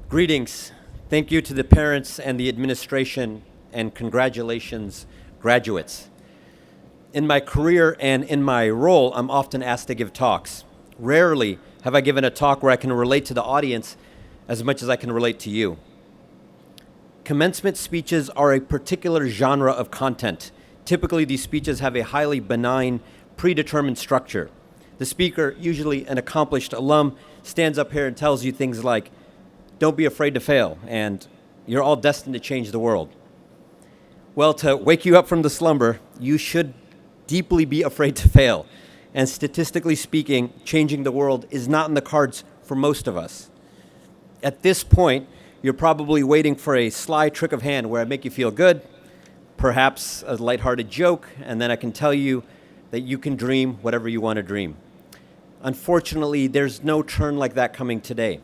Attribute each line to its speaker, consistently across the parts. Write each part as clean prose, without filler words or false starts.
Speaker 1: Greetings. Thank you to the parents and the administration, and congratulations, graduates. In my career and in my role, I'm often asked to give talks. Rarely have I given a talk where I can relate to the audience as much as I can relate to you. Commencement speeches are a particular genre of content. Typically, these speeches have a highly benign, predetermined structure. The speaker, usually an accomplished alum, stands up here and tells you things like, "Don't be afraid to fail," and "You're all destined to change the world." Well, to wake you up from the slumber, you should deeply be afraid to fail. And statistically speaking, changing the world is not in the cards for most of us. At this point, you're probably waiting for a sly trick of hand where I make you feel good, perhaps a lighthearted joke, and then I can tell you that you can dream whatever you want to dream. Unfortunately, there's no turn like that coming today.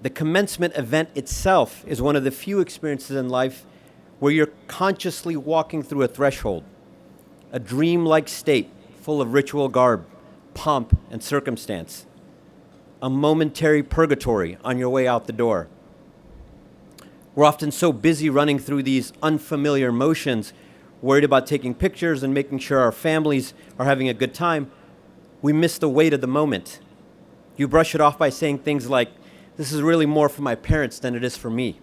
Speaker 1: The commencement event itself is one of the few experiences in life where you're consciously walking through a threshold, a dreamlike state full of ritual garb, pomp, and circumstance, a momentary purgatory on your way out the door. We're often so busy running through these unfamiliar motions, worried about taking pictures and making sure our families are having a good time, we miss the weight of the moment. You brush it off by saying things like, "This is really more for my parents than it is for me."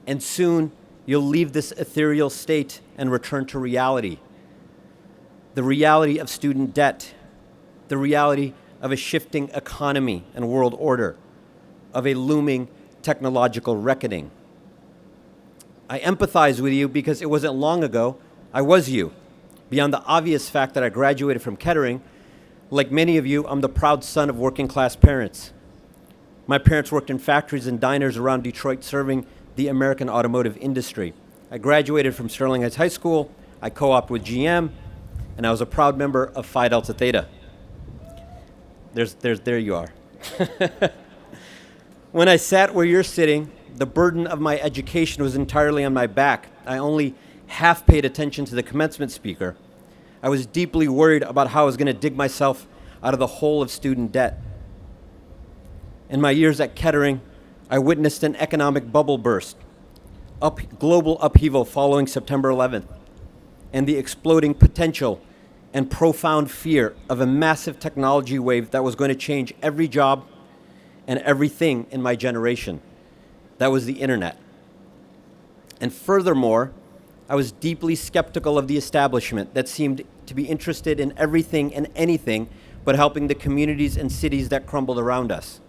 Speaker 1: And soon, you'll leave this ethereal state and return to reality. The reality of student debt, the reality of a shifting economy and world order, of a looming technological reckoning. I empathize with you because it wasn't long ago I was you. Beyond the obvious fact that I graduated from Kettering, like many of you, I'm the proud son of working class parents. My parents worked in factories and diners around Detroit serving the American automotive industry. I graduated from Sterling Heights High School, I co-opted with GM, and I was a proud member of Phi Delta Theta. There you are. When I sat where you're sitting, the burden of my education was entirely on my back. I only half paid attention to the commencement speaker. I was deeply worried about how I was going to dig myself out of the hole of student debt. In my years at Kettering, I witnessed an economic bubble burst, global upheaval following September 11th, and the exploding potential and profound fear of a massive technology wave that was going to change every job and everything in my generation. That was the internet. And furthermore, I was deeply skeptical of the establishment that seemed to be interested in everything and anything but helping the communities and cities that crumbled around us.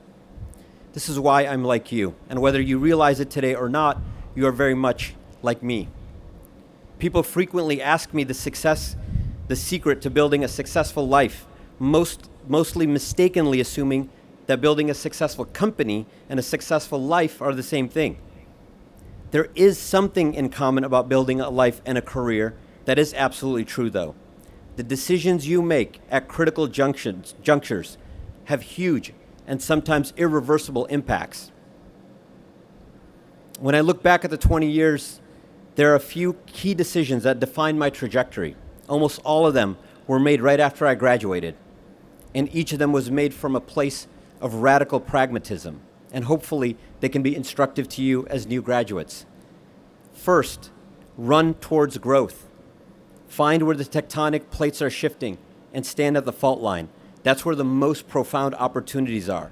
Speaker 1: This is why I'm like you, and whether you realize it today or not, you are very much like me. People frequently ask me the secret to building a successful life, mostly mistakenly assuming that building a successful company and a successful life are the same thing. There is something in common about building a life and a career that is absolutely true, though. The decisions you make at critical junctures have huge and sometimes irreversible impacts. When I look back at the 20 years, there are a few key decisions that define my trajectory. Almost all of them were made right after I graduated, and each of them was made from a place of radical pragmatism, and hopefully they can be instructive to you as new graduates. First, run towards growth. Find where the tectonic plates are shifting and stand at the fault line. That's where the most profound opportunities are.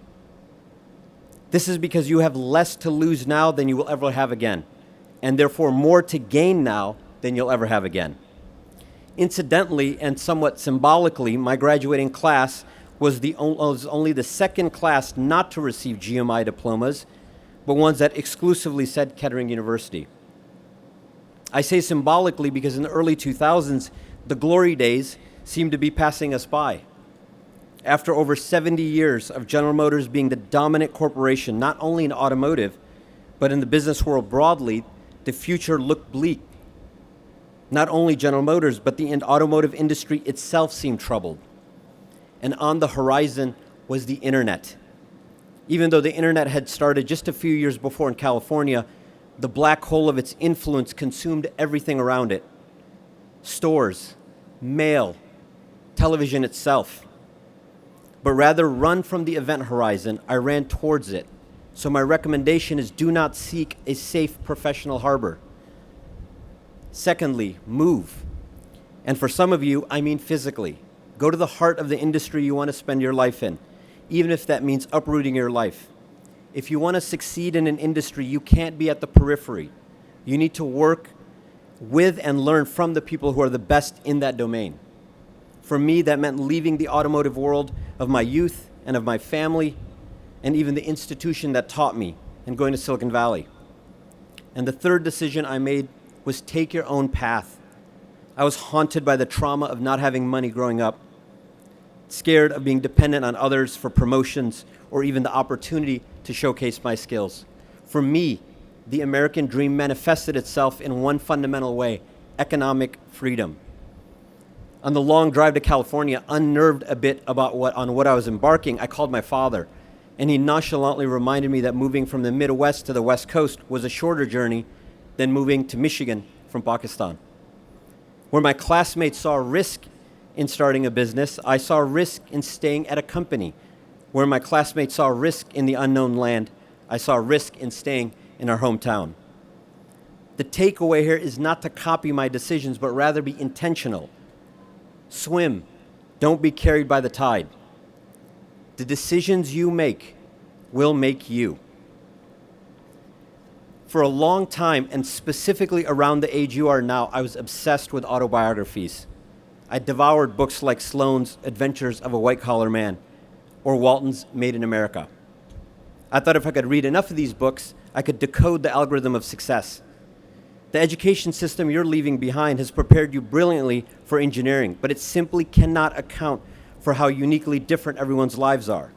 Speaker 1: This is because you have less to lose now than you will ever have again, and therefore more to gain now than you'll ever have again. Incidentally, and somewhat symbolically, my graduating class was only the second class not to receive GMI diplomas, but ones that exclusively said Kettering University. I say symbolically because in the early 2000s, the glory days seemed to be passing us by. After over 70 years of General Motors being the dominant corporation, not only in automotive, but in the business world broadly, the future looked bleak. Not only General Motors, but the automotive industry itself seemed troubled. And on the horizon was the internet. Even though the internet had started just a few years before in California, the black hole of its influence consumed everything around it. Stores, mail, television itself. But rather run from the event horizon, I ran towards it, So my recommendation is do not seek a safe professional harbor. Secondly, move. And for some of you, I mean physically. Go to the heart of the industry you want to spend your life in, even if that means uprooting your life. If you want to succeed in an industry, you can't be at the periphery. You need to work with and learn from the people who are the best in that domain. For me, that meant leaving the automotive world of my youth and of my family, and even the institution that taught me, and going to Silicon Valley. And the third decision I made was take your own path. I was haunted by the trauma of not having money growing up, scared of being dependent on others for promotions or even the opportunity to showcase my skills. For me, the American dream manifested itself in one fundamental way: economic freedom. On the long drive to California, unnerved a bit about what I was embarking, I called my father, and he nonchalantly reminded me that moving from the Midwest to the West Coast was a shorter journey than moving to Michigan from Pakistan. Where my classmates saw risk in starting a business, I saw risk in staying at a company. Where my classmates saw risk in the unknown land, I saw risk in staying in our hometown. The takeaway here is not to copy my decisions, but rather be intentional. Swim. Don't be carried by the tide. The decisions you make will make you. For a long time, and specifically around the age you are now, I was obsessed with autobiographies. I devoured books like Sloane's Adventures of a White-Collar Man or Walton's Made in America. I thought if I could read enough of these books, I could decode the algorithm of success. The education system you're leaving behind has prepared you brilliantly for engineering, but it simply cannot account for how uniquely different everyone's lives are.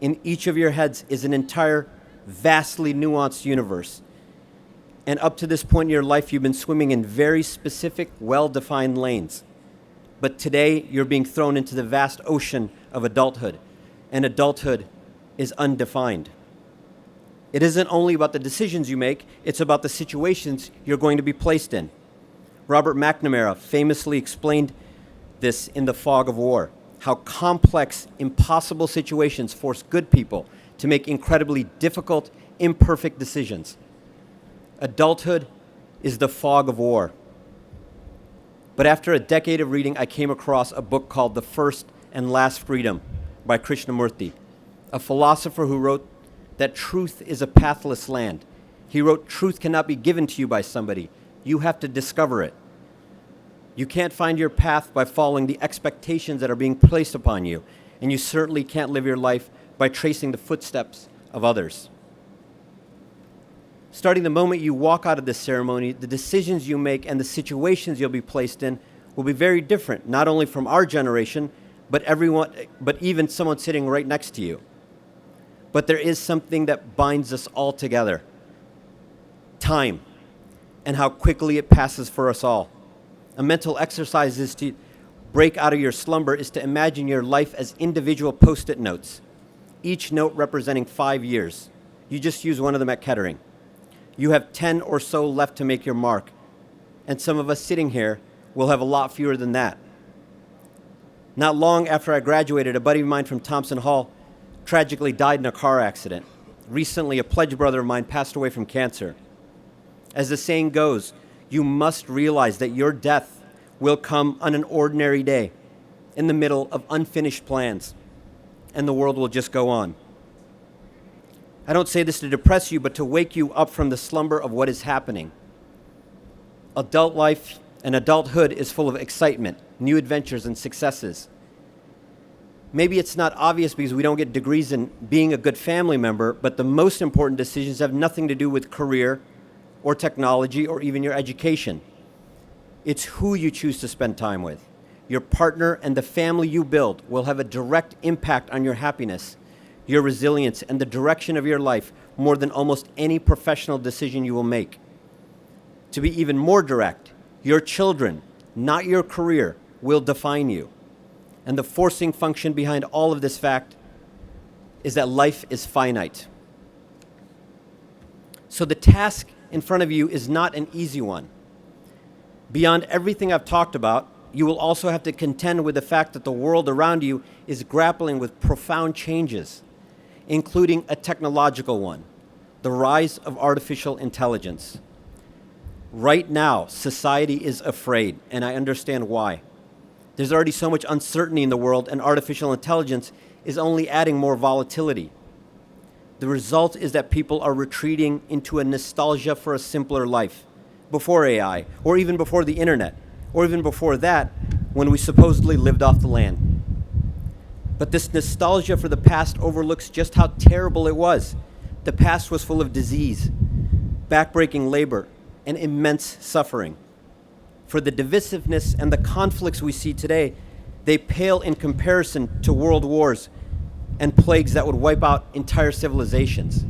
Speaker 1: In each of your heads is an entire, vastly nuanced universe. And up to this point in your life, you've been swimming in very specific, well-defined lanes. But today, you're being thrown into the vast ocean of adulthood, and adulthood is undefined. It isn't only about the decisions you make, it's about the situations you're going to be placed in. Robert McNamara famously explained this in The Fog of War, how complex, impossible situations force good people to make incredibly difficult, imperfect decisions. Adulthood is the fog of war. But after a decade of reading, I came across a book called The First and Last Freedom by Krishnamurti, a philosopher who wrote that truth is a pathless land. He wrote, truth cannot be given to you by somebody. You have to discover it. You can't find your path by following the expectations that are being placed upon you, and you certainly can't live your life by tracing the footsteps of others. Starting the moment you walk out of this ceremony, the decisions you make and the situations you'll be placed in will be very different, not only from our generation, but even someone sitting right next to you. But there is something that binds us all together: time, and how quickly it passes for us all. A mental exercise is to break out of your slumber is to imagine your life as individual Post-it notes, each note representing 5 years. You just use one of them at Kettering. You have 10 or so left to make your mark, and some of us sitting here will have a lot fewer than that. Not long after I graduated, a buddy of mine from Thompson Hall tragically died in a car accident. Recently, a pledge brother of mine passed away from cancer. As the saying goes, you must realize that your death will come on an ordinary day, in the middle of unfinished plans, and the world will just go on. I don't say this to depress you, but to wake you up from the slumber of what is happening. Adult life and adulthood is full of excitement, new adventures, and successes. Maybe it's not obvious because we don't get degrees in being a good family member, but the most important decisions have nothing to do with career or technology or even your education. It's who you choose to spend time with. Your partner and the family you build will have a direct impact on your happiness, your resilience, and the direction of your life more than almost any professional decision you will make. To be even more direct, your children, not your career, will define you. And the forcing function behind all of this fact is that life is finite. So the task in front of you is not an easy one. Beyond everything I've talked about, you will also have to contend with the fact that the world around you is grappling with profound changes. including a technological one, the rise of artificial intelligence. Right now, society is afraid, and I understand why. There's already so much uncertainty in the world, and artificial intelligence is only adding more volatility. The result is that people are retreating into a nostalgia for a simpler life, before AI, or even before the internet, or even before that, when we supposedly lived off the land. But this nostalgia for the past overlooks just how terrible it was. The past was full of disease, backbreaking labor, and immense suffering. For the divisiveness and the conflicts we see today, they pale in comparison to world wars and plagues that would wipe out entire civilizations.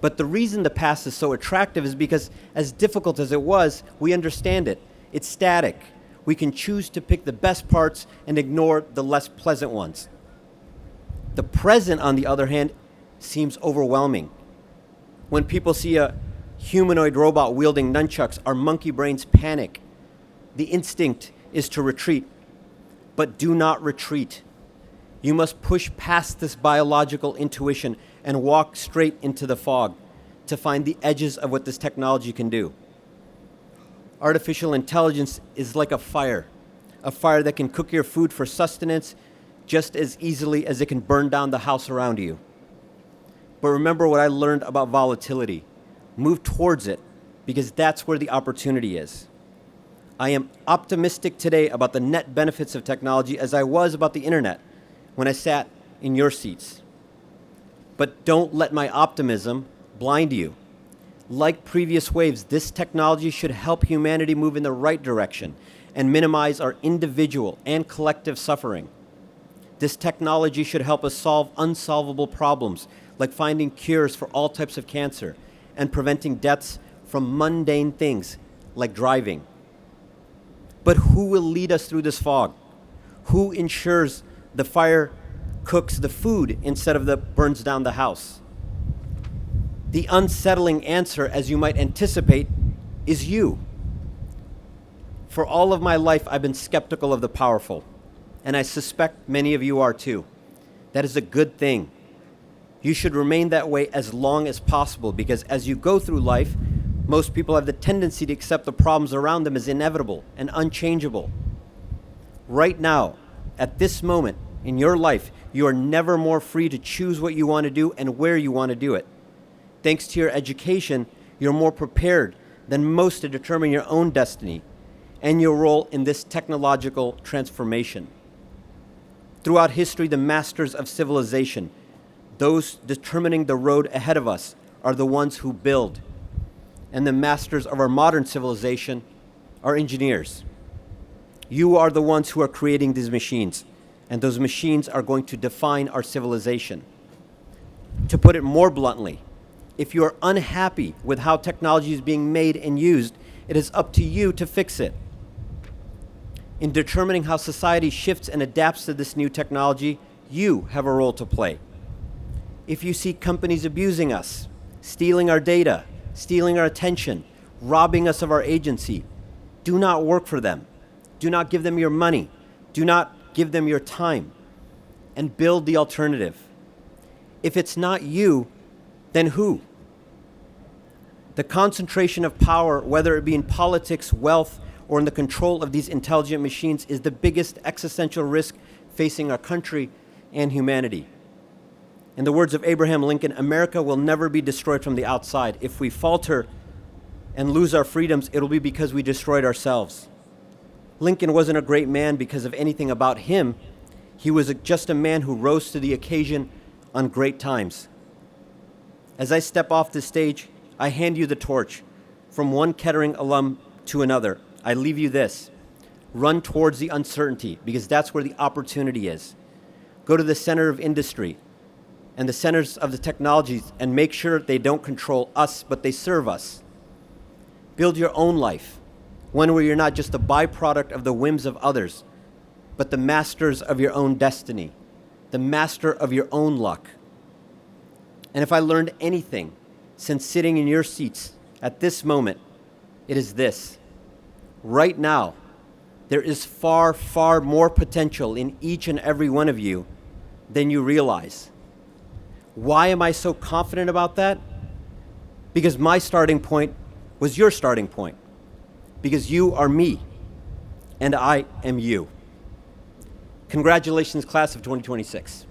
Speaker 1: But the reason the past is so attractive is because, as difficult as it was, we understand it. It's static. We can choose to pick the best parts and ignore the less pleasant ones. The present, on the other hand, seems overwhelming. When people see a humanoid robot wielding nunchucks, our monkey brains panic. The instinct is to retreat. But do not retreat. You must push past this biological intuition and walk straight into the fog to find the edges of what this technology can do. Artificial intelligence is like a fire that can cook your food for sustenance just as easily as it can burn down the house around you. But remember what I learned about volatility. Move towards it, because that's where the opportunity is. I am optimistic today about the net benefits of technology as I was about the internet when I sat in your seats. But don't let my optimism blind you. Like previous waves, this technology should help humanity move in the right direction and minimize our individual and collective suffering. This technology should help us solve unsolvable problems, like finding cures for all types of cancer and preventing deaths from mundane things like driving. But who will lead us through this fog? Who ensures the fire cooks the food instead of the burns down the house? The unsettling answer, as you might anticipate, is you. For all of my life, I've been skeptical of the powerful, and I suspect many of you are too. That is a good thing. You should remain that way as long as possible, because as you go through life, most people have the tendency to accept the problems around them as inevitable and unchangeable. Right now, at this moment in your life, you are never more free to choose what you want to do and where you want to do it. Thanks to your education, you're more prepared than most to determine your own destiny and your role in this technological transformation. Throughout history, the masters of civilization, those determining the road ahead of us, are the ones who build. And the masters of our modern civilization are engineers. You are the ones who are creating these machines, and those machines are going to define our civilization. To put it more bluntly, if you are unhappy with how technology is being made and used, it is up to you to fix it. In determining how society shifts and adapts to this new technology, you have a role to play. If you see companies abusing us, stealing our data, stealing our attention, robbing us of our agency, do not work for them. Do not give them your money. Do not give them your time. And build the alternative. If it's not you, then who? The concentration of power, whether it be in politics, wealth, or in the control of these intelligent machines, is the biggest existential risk facing our country and humanity. In the words of Abraham Lincoln, America will never be destroyed from the outside. If we falter and lose our freedoms, it'll be because we destroyed ourselves. Lincoln wasn't a great man because of anything about him. He was just a man who rose to the occasion on great times. As I step off this stage, I hand you the torch. From one Kettering alum to another, I leave you this. Run towards the uncertainty, because that's where the opportunity is. Go to the center of industry and the centers of the technologies and make sure they don't control us, but they serve us. Build your own life, one where you're not just a byproduct of the whims of others, but the masters of your own destiny, the master of your own luck. And if I learned anything since sitting in your seats at this moment, it is this. Right now, there is far, far more potential in each and every one of you than you realize. Why am I so confident about that? Because my starting point was your starting point. Because you are me, and I am you. Congratulations, class of 2026.